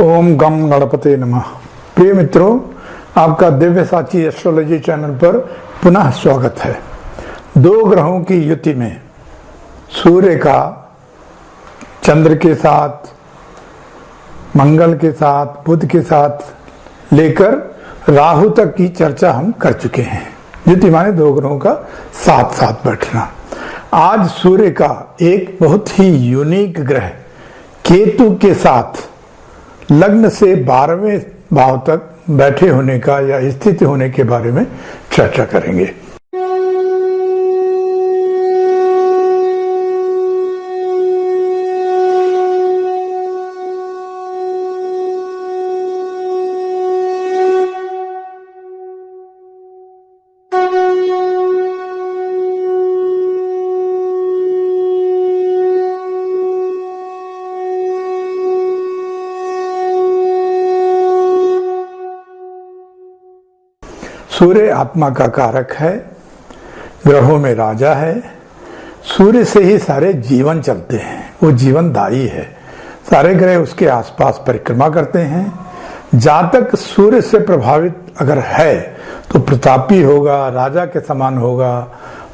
ओम गम गणपते नमः। प्रिय मित्रों, आपका दिव्य साची एस्ट्रोलॉजी चैनल पर पुनः स्वागत है। दो ग्रहों की युति में सूर्य का चंद्र के साथ, मंगल के साथ, बुध के साथ लेकर राहु तक की चर्चा हम कर चुके हैं। युति माने दो ग्रहों का साथ साथ बैठना। आज सूर्य का एक बहुत ही यूनिक ग्रह केतु के साथ लग्न से 12वें भाव तक बैठे होने का या स्थित होने के बारे में चर्चा करेंगे। सूर्य आत्मा का कारक है, ग्रहों में राजा है। सूर्य से ही सारे जीवन चलते हैं, वो जीवनदायी है। सारे ग्रह उसके आसपास परिक्रमा करते हैं। जातक सूर्य से प्रभावित अगर है तो प्रतापी होगा, राजा के समान होगा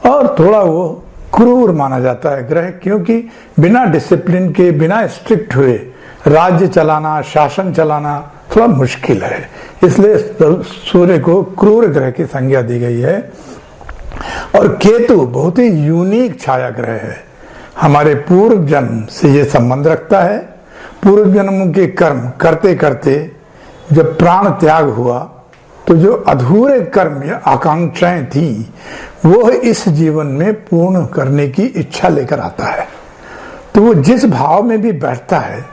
और थोड़ा वो क्रूर माना जाता है ग्रह, क्योंकि बिना डिसिप्लिन के, बिना स्ट्रिक्ट हुए राज्य चलाना, शासन चलाना थोड़ा मुश्किल है। इसलिए सूर्य को क्रूर ग्रह की संज्ञा दी गई है। और केतु बहुत ही यूनिक छाया ग्रह है। हमारे पूर्व जन्म से ये संबंध रखता है। पूर्व जन्म के कर्म करते करते जब प्राण त्याग हुआ तो जो अधूरे कर्म या आकांक्षाएं थी वो इस जीवन में पूर्ण करने की इच्छा लेकर आता है। तो वो जिस भाव में भी बैठता है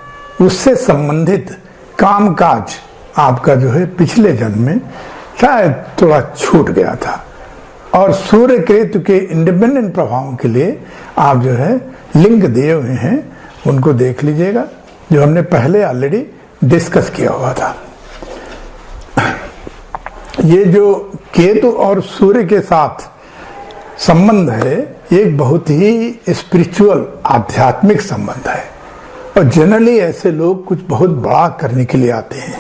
उससे संबंधित कामकाज आपका जो है पिछले जन्म में शायद थोड़ा छूट गया था। और सूर्य केतु के इंडिपेंडेंट प्रभावों के लिए आप जो है लिंक दिए हुए हैं, उनको देख लीजिएगा, जो हमने पहले ऑलरेडी डिस्कस किया हुआ था। ये जो केतु और सूर्य के साथ संबंध है, एक बहुत ही स्पिरिचुअल, आध्यात्मिक संबंध है। और जनरली ऐसे लोग कुछ बहुत बड़ा करने के लिए आते हैं।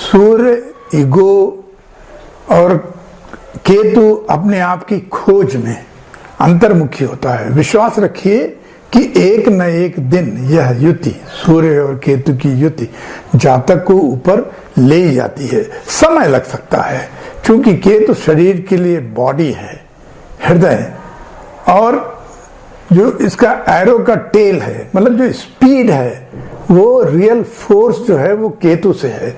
सूर्य ईगो और केतु अपने आप की खोज में अंतर्मुखी होता है। विश्वास रखिए कि एक न एक दिन यह युति, सूर्य और केतु की युति, जातक को ऊपर ले जाती है। समय लग सकता है क्योंकि केतु शरीर के लिए बॉडी है, हृदय, और जो इसका एरो का टेल है, मतलब जो स्पीड है, वो रियल फोर्स जो है वो केतु से है।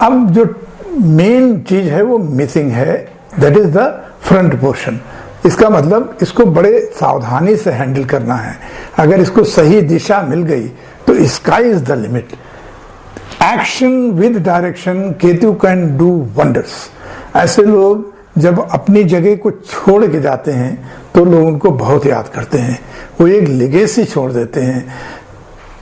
अब जो मेन चीज है वो मिसिंग है, that is the front portion. इसका मतलब इसको बड़े सावधानी से हैंडल करना है। अगर इसको सही दिशा मिल गई तो sky is the limit. Action with direction, Ketu can do wonders. ऐसे लोग जब अपनी जगह को छोड़ के जाते हैं तो लोग उनको बहुत याद करते हैं। वो एक लेगेसी छोड़ देते हैं,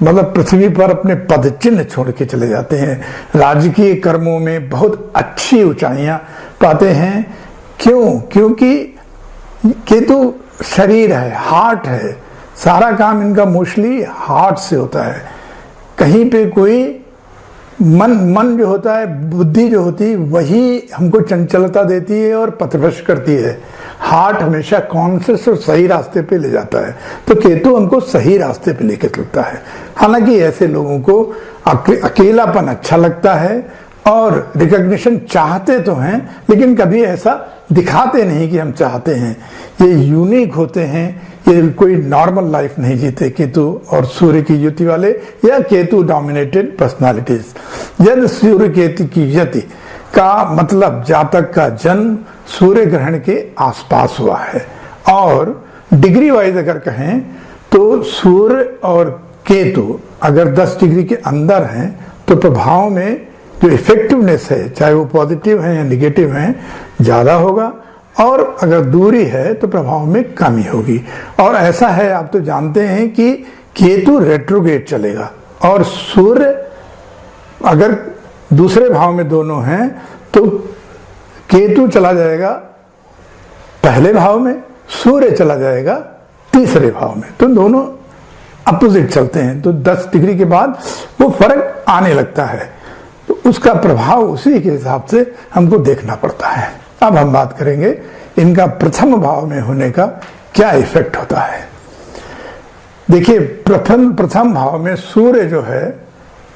मतलब पृथ्वी पर अपने पद चिन्ह छोड़ के चले जाते हैं। राजकीय कर्मों में बहुत अच्छी ऊंचाइयां पाते हैं। क्यों? क्योंकि केतु शरीर है, हार्ट है। सारा काम इनका मोस्टली हार्ट से होता है। कहीं पे कोई मन जो होता है, बुद्धि जो होती है, वही हमको चंचलता देती है और पथभ्रष्ट करती है। हार्ट हमेशा कॉन्शियस और सही रास्ते पे ले जाता है। तो केतु हमको सही रास्ते पे लेकर चलता है। हालांकि ऐसे लोगों को अकेलापन अच्छा लगता है और रिकॉग्निशन चाहते तो हैं, लेकिन कभी ऐसा दिखाते नहीं कि हम चाहते हैं। ये यूनिक होते हैं, ये कोई नॉर्मल लाइफ नहीं जीते केतु और सूर्य की युति वाले या केतु डोमिनेटेड पर्सनालिटीज। यदि सूर्य केतु की युति का मतलब जातक का जन्म सूर्य ग्रहण के आसपास हुआ है। और डिग्री वाइज अगर कहें तो सूर्य और केतु अगर 10 डिग्री के अंदर हैं तो प्रभाव में जो इफेक्टिवनेस है, चाहे वो पॉजिटिव है या निगेटिव है, ज्यादा होगा। और अगर दूरी है तो प्रभाव में कमी होगी। और ऐसा है, आप तो जानते हैं कि केतु रेट्रोग्रेड चलेगा और सूर्य अगर दूसरे भाव में दोनों हैं तो केतु चला जाएगा पहले भाव में, सूर्य चला जाएगा तीसरे भाव में। तो दोनों अपोजिट चलते हैं। तो 10 डिग्री के बाद वो फर्क आने लगता है तो उसका प्रभाव उसी के हिसाब से हमको देखना पड़ता है। अब हम बात करेंगे इनका प्रथम भाव में होने का क्या इफेक्ट होता है। देखिए, प्रथम भाव में सूर्य जो है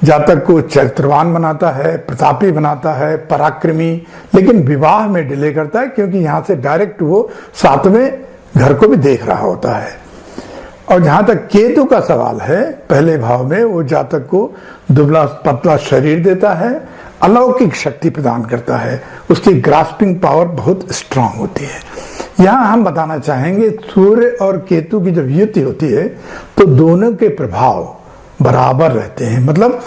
जातक को चरित्रवान बनाता है, प्रतापी बनाता है, पराक्रमी, लेकिन विवाह में डिले करता है क्योंकि यहां से डायरेक्ट वो 7वें घर को भी देख रहा होता है। और जहां तक केतु का सवाल है, पहले भाव में वो जातक को दुबला पतला शरीर देता है, अलौकिक शक्ति प्रदान करता है, उसकी ग्रास्पिंग पावर बहुत स्ट्रांग होती है। यहां हम बताना चाहेंगे सूर्य और केतु की जब युति होती है तो दोनों के प्रभाव बराबर रहते हैं। मतलब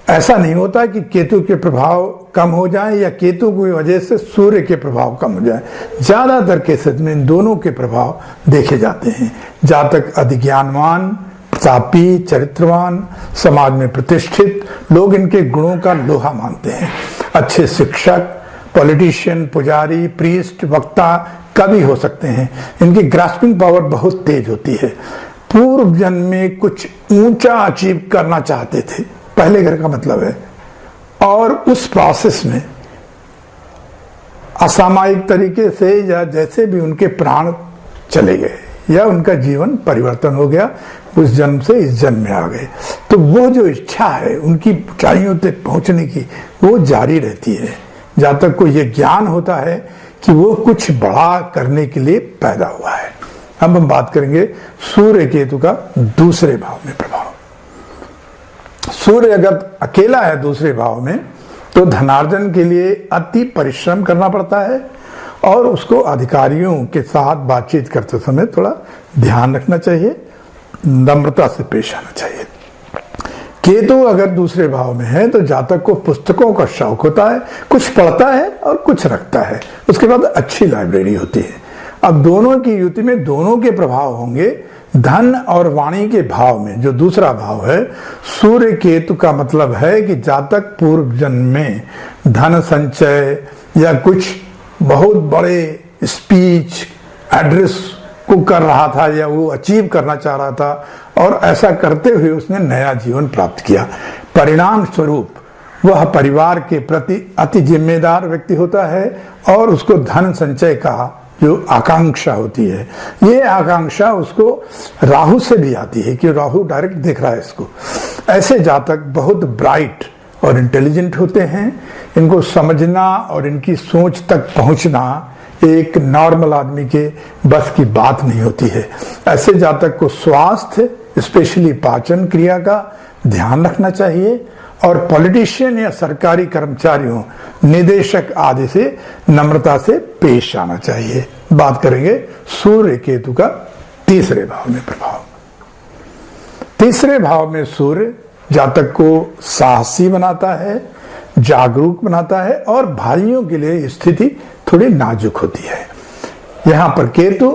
ऐसा नहीं होता कि केतु के प्रभाव कम हो जाए या केतु की वजह से सूर्य के प्रभाव कम हो जाए। ज्यादातर केसेस में इन दोनों के प्रभाव देखे जाते हैं। जातक अधिज्ञानवान, प्रतापी, चरित्रवान, समाज में प्रतिष्ठित, लोग इनके गुणों का लोहा मानते हैं। अच्छे शिक्षक, पॉलिटिशियन, पुजारी, प्रीस्ट, वक्ता, कवि हो सकते हैं। इनकी ग्रास्पिंग पावर बहुत तेज होती है। पूर्व जन्म में कुछ ऊंचा अचीव करना चाहते थे, पहले घर का मतलब है, और उस प्रोसेस में असामयिक तरीके से या जैसे भी उनके प्राण चले गए या उनका जीवन परिवर्तन हो गया, उस जन्म से इस जन्म में आ गए, तो वो जो इच्छा है उनकी ऊंचाइयों तक पहुंचने की वो जारी रहती है। जातक को ये ज्ञान होता है कि वो कुछ बड़ा करने के लिए पैदा हुआ है। अब हम बात करेंगे सूर्य केतु का दूसरे भाव में प्रभाव। सूर्य अगर अकेला है दूसरे भाव में तो धनार्जन के लिए अति परिश्रम करना पड़ता है और उसको अधिकारियों के साथ बातचीत करते समय थोड़ा ध्यान रखना चाहिए, नम्रता से पेश आना चाहिए। केतु अगर दूसरे भाव में है तो जातक को पुस्तकों का शौक होता है, कुछ पढ़ता है और कुछ रखता है, उसके बाद अच्छी लाइब्रेरी होती है। अब दोनों की युति में दोनों के प्रभाव होंगे। धन और वाणी के भाव में जो दूसरा भाव है सूर्य केतु का मतलब है कि जातक पूर्व जन्म में धन संचय या कुछ बहुत बड़े स्पीच एड्रेस को कर रहा था या वो अचीव करना चाह रहा था और ऐसा करते हुए उसने नया जीवन प्राप्त किया। परिणाम स्वरूप वह परिवार के प्रति अति जिम्मेदार व्यक्ति होता है और उसको धन संचय का जो आकांक्षा होती है, ये आकांक्षा उसको राहु से भी आती है कि राहु डायरेक्ट देख रहा है इसको। ऐसे जातक बहुत ब्राइट और इंटेलिजेंट होते हैं। इनको समझना और इनकी सोच तक पहुंचना एक नॉर्मल आदमी के बस की बात नहीं होती है। ऐसे जातक को स्वास्थ्य, स्पेशली पाचन क्रिया का ध्यान रखना चाहिए और पॉलिटिशियन या सरकारी कर्मचारियों, निदेशक आदि से नम्रता से पेश आना चाहिए। बात करेंगे सूर्य केतु का तीसरे भाव में प्रभाव। तीसरे भाव में सूर्य जातक को साहसी बनाता है, जागरूक बनाता है और भाइयों के लिए स्थिति थोड़ी नाजुक होती है। यहां पर केतु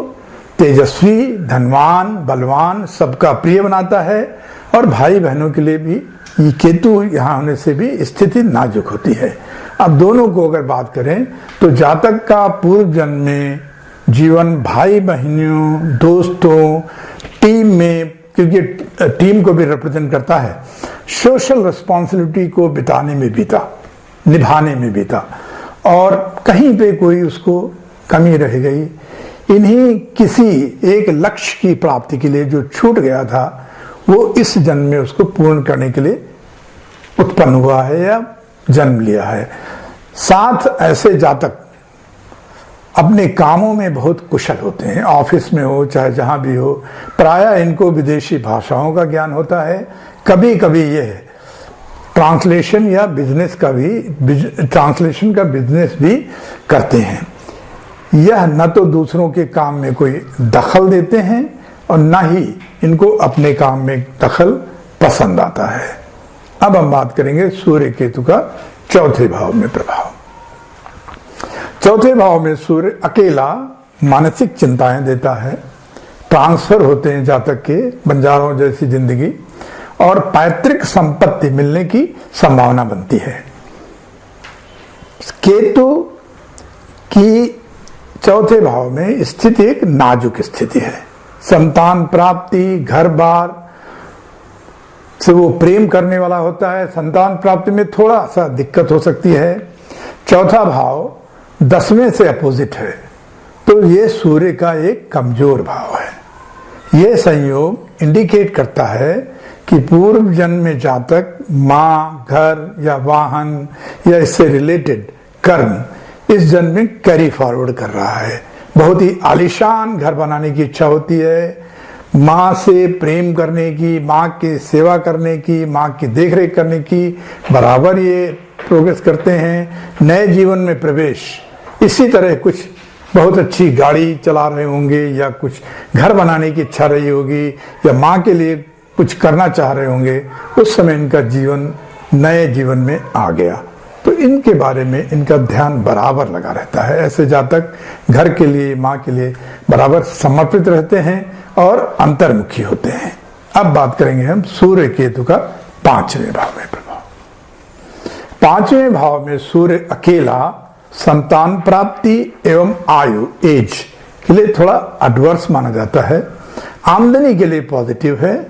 तेजस्वी, धनवान, बलवान, सबका प्रिय बनाता है और भाई बहनों के लिए भी ये केतु यहां होने से भी स्थिति नाजुक होती है। अब दोनों को अगर बात करें तो जातक का पूर्व जन्म में जीवन भाई बहनों, दोस्तों, टीम में, क्योंकि टीम को भी रिप्रेजेंट करता है, सोशल रिस्पॉन्सिबिलिटी को बिताने में बीता, निभाने में बीता और कहीं पे कोई उसको कमी रह गई। इन्हीं किसी एक लक्ष्य की प्राप्ति के लिए जो छूट गया था वो इस जन्म में उसको पूर्ण करने के लिए उत्पन्न हुआ है या जन्म लिया है। साथ ऐसे जातक अपने कामों में बहुत कुशल होते हैं, ऑफिस में हो चाहे जहां भी हो। प्रायः इनको विदेशी भाषाओं का ज्ञान होता है। कभी कभी यह ट्रांसलेशन या बिजनेस का भी ट्रांसलेशन का बिजनेस भी करते हैं। यह न तो दूसरों के काम में कोई दखल देते हैं और न ही इनको अपने काम में दखल पसंद आता है। अब हम बात करेंगे सूर्य केतु का चौथे भाव में प्रभाव। चौथे भाव में सूर्य अकेला मानसिक चिंताएं देता है, ट्रांसफर होते हैं जातक के, बंजारों जैसी जिंदगी और पैतृक संपत्ति मिलने की संभावना बनती है। केतु की चौथे भाव में स्थिति एक नाजुक स्थिति है। संतान प्राप्ति, घर बार, से वो प्रेम करने वाला होता है, संतान प्राप्ति में थोड़ा सा दिक्कत हो सकती है। चौथा भाव 10वें से अपोजिट है, तो ये सूर्य का एक कमजोर भाव है। यह संयोग इंडिकेट करता है कि पूर्व जन्म में जातक माँ, घर या वाहन या इससे रिलेटेड कर्म इस जन्म में कैरी फॉरवर्ड कर रहा है। बहुत ही आलीशान घर बनाने की इच्छा होती है, माँ से प्रेम करने की, माँ की सेवा करने की, माँ की देखरेख करने की बराबर ये प्रोग्रेस करते हैं। नए जीवन में प्रवेश, इसी तरह कुछ बहुत अच्छी गाड़ी चला रहे होंगे या कुछ घर बनाने की इच्छा रही होगी या माँ के लिए कुछ करना चाह रहे होंगे, उस समय इनका जीवन नए जीवन में आ गया, तो इनके बारे में इनका ध्यान बराबर लगा रहता है। ऐसे जातक घर के लिए, माँ के लिए बराबर समर्पित रहते हैं और अंतर्मुखी होते हैं। अब बात करेंगे हम सूर्य केतु का 5वें भाव में प्रभाव। 5वें भाव में सूर्य अकेला संतान प्राप्ति एवं आयु, एज के लिए थोड़ा एडवर्स माना जाता है। आमदनी के लिए पॉजिटिव है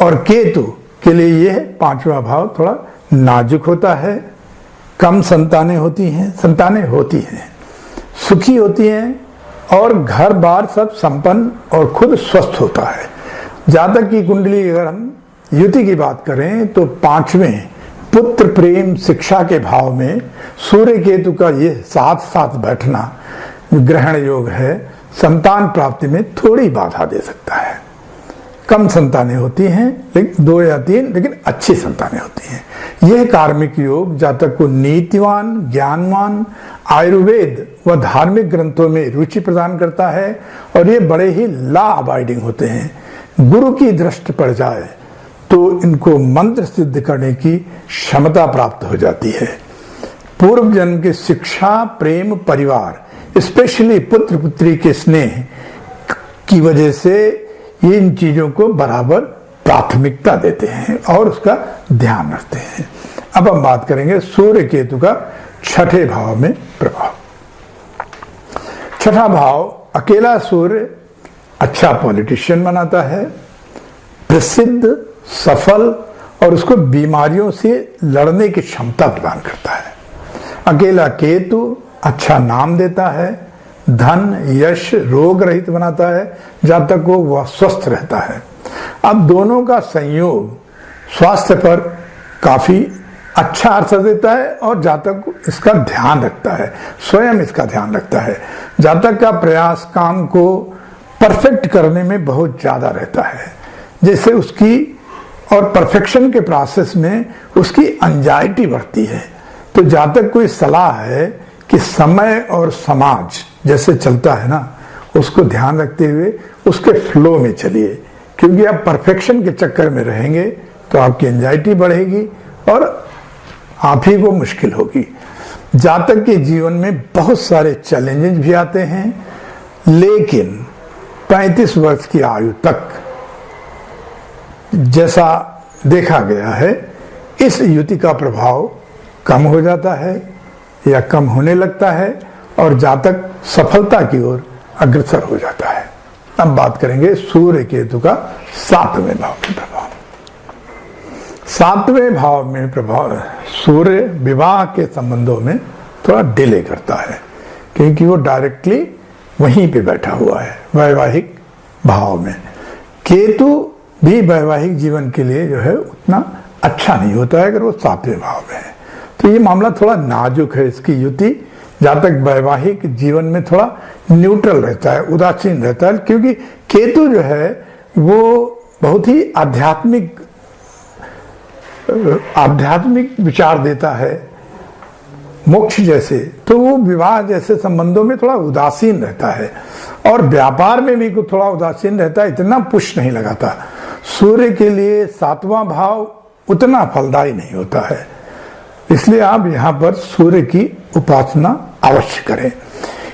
और केतु के लिए यह 5वां भाव थोड़ा नाजुक होता है। कम संतानें होती हैं, सुखी होती हैं और घर बार सब संपन्न और खुद स्वस्थ होता है। जातक की कुंडली अगर हम युति की बात करें तो 5वें पुत्र प्रेम शिक्षा के भाव में सूर्य केतु का ये साथ साथ बैठना ग्रहण योग है, संतान प्राप्ति में थोड़ी बाधा दे सकता है। कम संतानें होती हैं, लेकिन 2 या 3, लेकिन अच्छी संतानें होती हैं। यह कार्मिक योग जातक को नीतिवान, ज्ञानवान, आयुर्वेद व धार्मिक ग्रंथों में रुचि प्रदान करता है और ये बड़े ही लॉ अबाइडिंग होते हैं। गुरु की दृष्टि पड़ जाए तो इनको मंत्र सिद्ध करने की क्षमता प्राप्त हो जाती है। पूर्व जन्म की शिक्षा, प्रेम, परिवार, स्पेशली पुत्र पुत्री के स्नेह की वजह से ये इन चीजों को बराबर प्राथमिकता देते हैं और उसका ध्यान रखते हैं। अब हम बात करेंगे सूर्य केतु का 6ठे भाव में प्रभाव। 6ठा भाव अकेला सूर्य अच्छा पॉलिटिशियन बनाता है, प्रसिद्ध, सफल और उसको बीमारियों से लड़ने की क्षमता प्रदान करता है। अकेला केतु अच्छा नाम देता है, धन, यश, रोग रहित बनाता है, जब तक वो वह स्वस्थ रहता है। अब दोनों का संयोग स्वास्थ्य पर काफी अच्छा असर देता है और जातक इसका ध्यान रखता है, स्वयं इसका ध्यान रखता है। जातक का प्रयास काम को परफेक्ट करने में बहुत ज्यादा रहता है, जैसे उसकी और परफेक्शन के प्रोसेस में उसकी एंजाइटी बढ़ती है। तो जातक को सलाह है कि समय और समाज जैसे चलता है ना, उसको ध्यान रखते हुए उसके फ्लो में चलिए, क्योंकि आप परफेक्शन के चक्कर में रहेंगे तो आपकी एंजाइटी बढ़ेगी और आप ही को मुश्किल होगी। जातक के जीवन में बहुत सारे चैलेंजेस भी आते हैं, लेकिन 35 वर्ष की आयु तक जैसा देखा गया है, इस युति का प्रभाव कम हो जाता है या कम होने लगता है और जातक सफलता की ओर अग्रसर हो जाता है। अब बात करेंगे सूर्य केतु का 7वें भाव में प्रभाव। 7वें भाव में प्रभाव सूर्य विवाह के संबंधों में थोड़ा डिले करता है, क्योंकि वो डायरेक्टली वहीं पे बैठा हुआ है वैवाहिक भाव में। केतु भी वैवाहिक जीवन के लिए जो है उतना अच्छा नहीं होता है अगर वो 7वें भाव में है, तो ये मामला थोड़ा नाजुक है। इसकी युति जातक वैवाहिक जीवन में थोड़ा न्यूट्रल रहता है, उदासीन रहता है, क्योंकि केतु जो है वो बहुत ही आध्यात्मिक विचार देता है, मोक्ष जैसे, तो वो विवाह जैसे संबंधों में थोड़ा उदासीन रहता है और व्यापार में भी कुछ थोड़ा उदासीन रहता है, इतना पुश नहीं लगाता। सूर्य के लिए 7वां भाव उतना फलदायी नहीं होता है, इसलिए आप यहाँ पर सूर्य की उपासना अवश्य करें।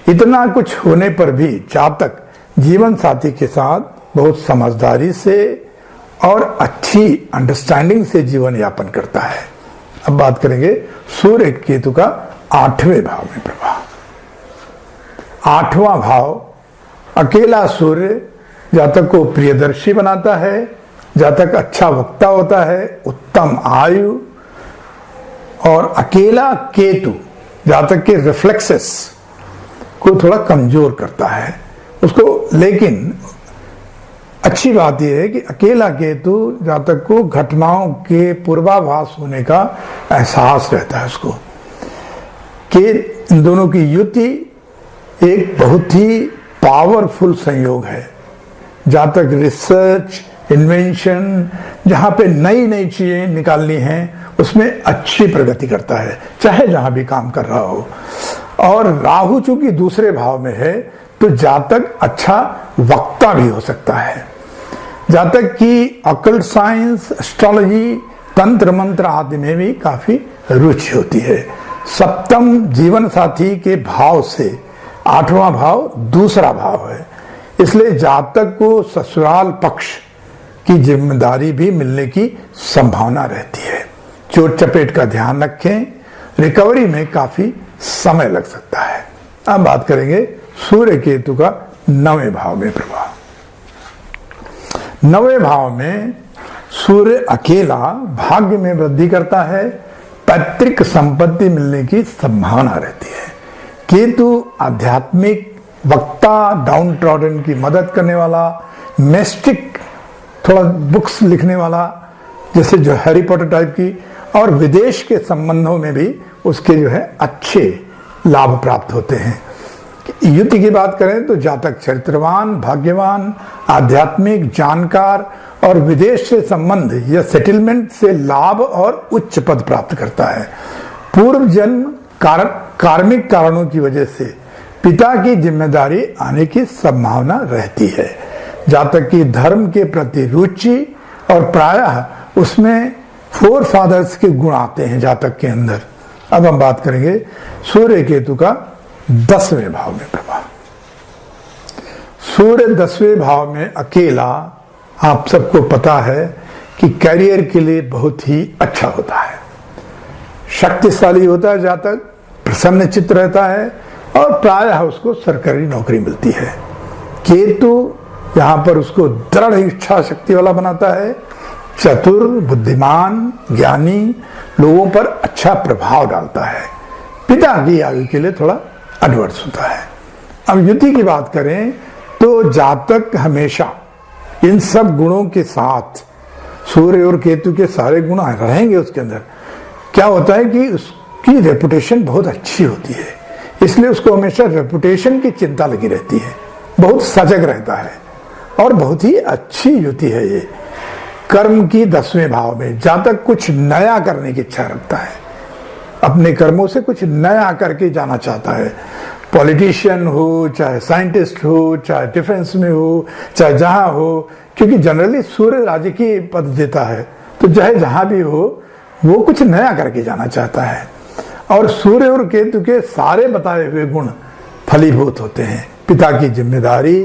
इतना कुछ होने पर भी जातक जीवन साथी के साथ बहुत समझदारी से और अच्छी अंडरस्टैंडिंग से जीवन यापन करता है। अब बात करेंगे सूर्य केतु का 8वें भाव में प्रभाव। 8वां भाव अकेला सूर्य जातक को प्रियदर्शी बनाता है, जातक अच्छा वक्ता होता है, उत्तम आयु, और अकेला केतु जातक के रिफ्लेक्सेस को थोड़ा कमजोर करता है उसको। लेकिन अच्छी बात यह है कि अकेला केतु जातक को घटनाओं के पूर्वाभास होने का एहसास रहता है उसको, कि इन दोनों की युति एक बहुत ही पावरफुल संयोग है। जातक रिसर्च, इन्वेंशन, जहां पे नई नई चीजें निकालनी हैं उसमें अच्छी प्रगति करता है, चाहे जहां भी काम कर रहा हो। और राहु चूंकि दूसरे भाव में है तो जातक अच्छा वक्ता भी हो सकता है। जातक की ऑकल्ट साइंस, एस्ट्रोलॉजी, तंत्र मंत्र आदि में भी काफी रुचि होती है। सप्तम जीवन साथी के भाव से 8वां भाव दूसरा भाव है, इसलिए जातक को ससुराल पक्ष की जिम्मेदारी भी मिलने की संभावना रहती है। चोट चपेट का ध्यान रखें, रिकवरी में काफी समय लग सकता है। अब बात करेंगे सूर्य केतु का 9वें भाव में प्रभाव। 9वें भाव में सूर्य अकेला भाग्य में वृद्धि करता है, पैतृक संपत्ति मिलने की संभावना रहती है। केतु आध्यात्मिक वक्ता, डाउन ट्रॉडन की मदद करने वाला, मिस्टिक, थोड़ा बुक्स लिखने वाला, जैसे जो हैरी पॉटर टाइप की, और विदेश के संबंधों में भी उसके जो है अच्छे लाभ प्राप्त होते हैं। युति की बात करें तो जातक चरित्रवान, भाग्यवान, आध्यात्मिक, जानकार और विदेश से संबंध या सेटलमेंट से लाभ और उच्च पद प्राप्त करता है। पूर्व जन्म कार्मिक कारणों की वजह से पिता की जिम्मेदारी आने की संभावना रहती है। जातक की धर्म के प्रति रुचि और प्रायः उसमें फोर फादर्स के गुण आते हैं जातक के अंदर। अब हम बात करेंगे सूर्य केतु का 10वें भाव में प्रभाव। सूर्य 10वें भाव में अकेला, आप सबको पता है कि कैरियर के लिए बहुत ही अच्छा होता है, शक्तिशाली होता है जातक, प्रसन्न चित्त रहता है और प्रायः उसको सरकारी नौकरी मिलती है। केतु यहां पर उसको दृढ़ इच्छा शक्ति वाला बनाता है, चतुर, बुद्धिमान, ज्ञानी, लोगों पर अच्छा प्रभाव डालता है, पिता की आयु के लिए थोड़ा एडवर्स होता है। अब युति की बात करें तो जातक हमेशा इन सब गुणों के साथ, सूर्य और केतु के सारे गुण रहेंगे उसके अंदर, क्या होता है कि उसकी रेपुटेशन बहुत अच्छी होती है, इसलिए उसको हमेशा रेपुटेशन की चिंता लगी रहती है, बहुत सजग रहता है और बहुत ही अच्छी युति है ये। कर्म की 10वें भाव में जातक कुछ नया करने की इच्छा रखता है, अपने कर्मों से कुछ नया करके जाना चाहता है। पॉलिटिशियन हो, चाहे साइंटिस्ट हो, चाहे डिफेंस में हो, चाहे जहां हो, क्योंकि जनरली सूर्य राजकीय पद देता है, तो चाहे जहां भी हो वो कुछ नया करके जाना चाहता है। और सूर्य और केतु के सारे बताए हुए गुण फलीभूत होते हैं। पिता की जिम्मेदारी,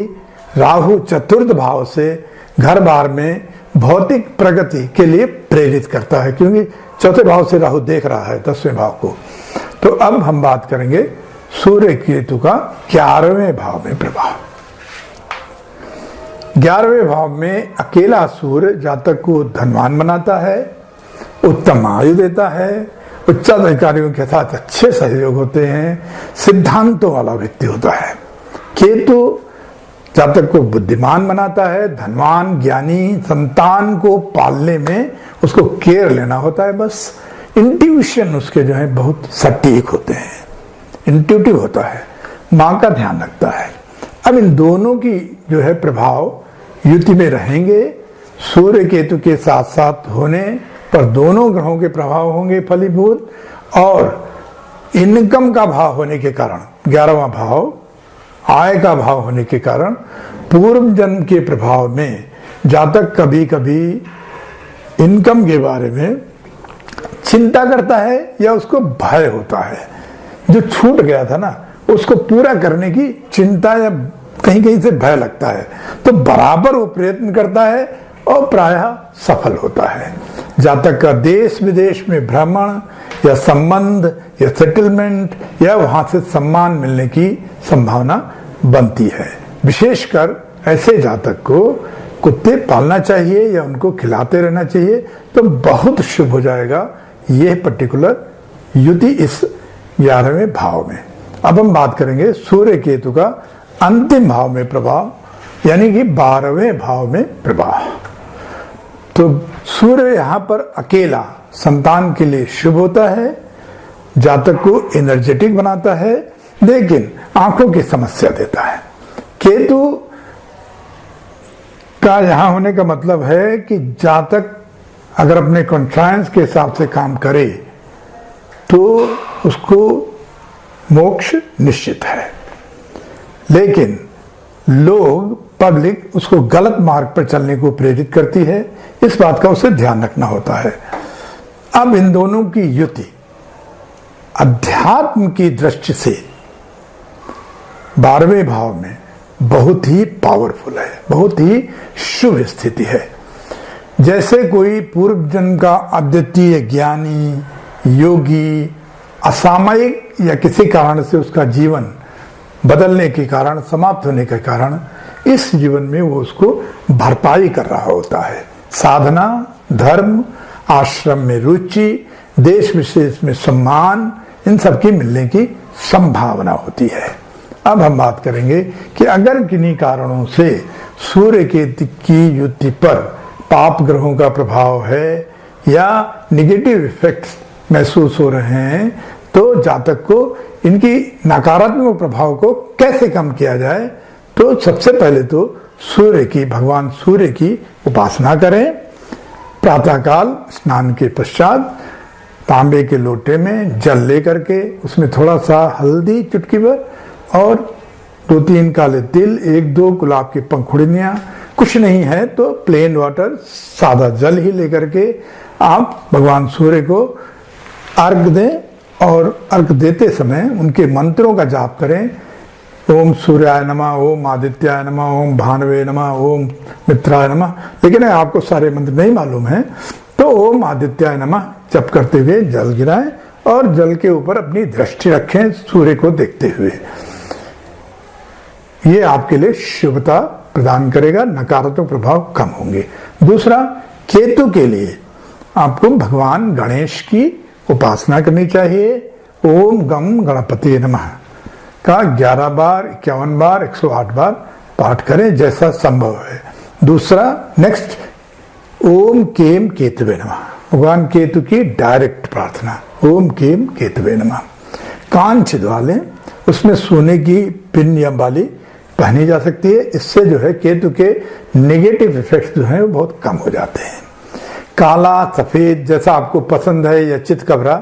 राहु चतुर्थ भाव से घर बार में भौतिक प्रगति के लिए प्रेरित करता है, क्योंकि चौथे भाव से राहु देख रहा है 10वें भाव को। तो अब हम बात करेंगे सूर्य केतु का 11वें भाव में प्रभाव। 11वें भाव में अकेला सूर्य जातक को धनवान बनाता है, उत्तम आयु देता है, उच्चाधिकारियों के साथ अच्छे सहयोग होते हैं, सिद्धांतों वाला व्यक्ति होता है। केतु जातक को बुद्धिमान बनाता है, धनवान, ज्ञानी, संतान को पालने में उसको केयर लेना होता है, बस इंट्यूशन उसके जो है बहुत सटीक होते हैं, इंट्यूटिव होता है, माँ का ध्यान रखता है। अब इन दोनों की जो है प्रभाव युति में रहेंगे। सूर्य केतु के साथ साथ होने पर दोनों ग्रहों के प्रभाव होंगे फलीभूत, और इनकम का भाव होने के कारण, 11वां भाव आय का भाव होने के कारण, पूर्व जन्म के प्रभाव में जातक कभी कभी इनकम के बारे में चिंता करता है या उसको भय होता है, जो छूट गया था ना उसको पूरा करने की चिंता या कहीं कहीं से भय लगता है, तो बराबर वो प्रयत्न करता है और प्रायः सफल होता है। जातक का देश विदेश में भ्रमण या संबंध या सेटलमेंट या वहां से सम्मान मिलने की संभावना बनती है। विशेषकर ऐसे जातक को कुत्ते पालना चाहिए या उनको खिलाते रहना चाहिए तो बहुत शुभ हो जाएगा यह पर्टिकुलर युति इस 11वें भाव में। अब हम बात करेंगे सूर्य केतु का अंतिम भाव में प्रभाव, यानी कि 12वें भाव में प्रभाव। तो सूर्य यहां पर अकेला संतान के लिए शुभ होता है, जातक को एनर्जेटिक बनाता है, लेकिन आंखों की समस्या देता है। केतु का यहां होने का मतलब है कि जातक अगर अपने कॉन्ट्रायंस के हिसाब से काम करे तो उसको मोक्ष निश्चित है, लेकिन लोग पब्लिक उसको गलत मार्ग पर चलने को प्रेरित करती है, इस बात का उसे ध्यान रखना होता है। अब इन दोनों की युति अध्यात्म की दृष्टि से 12वें भाव में बहुत ही पावरफुल है, बहुत ही शुभ स्थिति है। जैसे कोई पूर्व जन्म का अद्वितीय ज्ञानी, योगी, असामयिक या किसी कारण से उसका जीवन बदलने के कारण, समाप्त होने के कारण इस जीवन में वो उसको भरपाई कर रहा होता है। साधना, धर्म, आश्रम में रुचि, देश विशेष में सम्मान, इन सब की मिलने की संभावना होती है। अब हम बात करेंगे कि अगर किन्हीं कारणों से सूर्य केतु की युति पर पाप ग्रहों का प्रभाव है या निगेटिव इफेक्ट्स महसूस हो रहे हैं, तो जातक को इनकी नकारात्मक प्रभाव को कैसे कम किया जाए। तो सबसे पहले तो सूर्य की, भगवान सूर्य की उपासना करें। प्रातःकाल स्नान के पश्चात तांबे के लोटे में जल लेकर के उसमें थोड़ा सा हल्दी चुटकी भर और 2-3 काले तिल, 1-2 गुलाब की पंखुड़ियां, कुछ नहीं है तो प्लेन वाटर, सादा जल ही लेकर के आप भगवान सूर्य को अर्घ दें और अर्घ देते समय उनके मंत्रों का जाप करें। ओम सूर्याय नमः, ओम आदित्याय नमः, ओम भानवे नमः, ओम मित्राय नमः। लेकिन आपको सारे मंत्र नहीं मालूम है तो ओम आदित्याय नमः जप करते हुए जल गिराएं और जल के ऊपर अपनी दृष्टि रखें सूर्य को देखते हुए। ये आपके लिए शुभता प्रदान करेगा, नकारात्मक प्रभाव कम होंगे। दूसरा, केतु के लिए आपको भगवान गणेश की उपासना करनी चाहिए। ओम गम गणपति नमः का 11 बार, 51 बार, 108 बार पाठ करें जैसा संभव है। दूसरा, नेक्स्ट, ओम केम केतवे नमः, भगवान केतु की डायरेक्ट प्रार्थना, ओम केम केतवे नमः। कान छिदवा लें, उसमें सोने की पिन या बाली पहनी जा सकती है। इससे जो है केतु के नेगेटिव इफेक्ट्स जो हैं वो बहुत कम हो जाते हैं। काला, सफेद जैसा आपको पसंद है या चितकबरा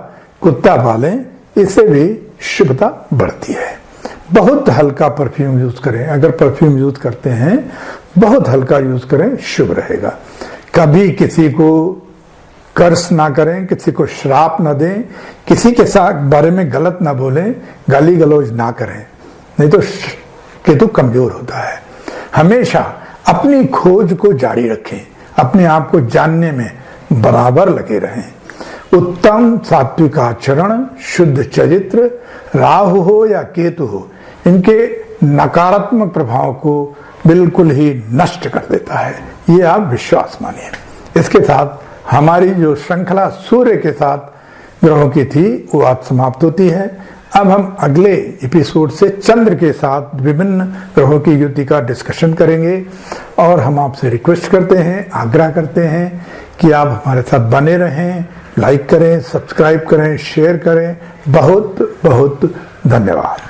कुत्ता पालें, इससे भी शुभता बढ़ती है। बहुत हल्का परफ्यूम यूज करें, अगर परफ्यूम यूज करते हैं बहुत हल्का यूज करें, शुभ रहेगा। कभी किसी को कर्स ना करें, किसी को श्राप ना दें, किसी के साथ बारे में गलत ना बोलें, गाली गलौज ना करें, नहीं तो केतु कमजोर होता है। हमेशा अपनी खोज को जारी रखें, अपने आप को जानने में बराबर लगे रहें। उत्तम सात्विक आचरण, शुद्ध चरित्र, राहु हो या केतु हो, इनके नकारात्मक प्रभाव को बिल्कुल ही नष्ट कर देता है, ये आप विश्वास मानिए। इसके साथ हमारी जो श्रृंखला सूर्य के साथ ग्रहों की थी वो आज समाप्त होती है। अब हम अगले एपिसोड से चंद्र के साथ विभिन्न ग्रहों की युति का डिस्कशन करेंगे और हम आपसे रिक्वेस्ट करते हैं, आग्रह करते हैं कि आप हमारे साथ बने रहें, लाइक करें, सब्सक्राइब करें, शेयर करें। बहुत बहुत धन्यवाद।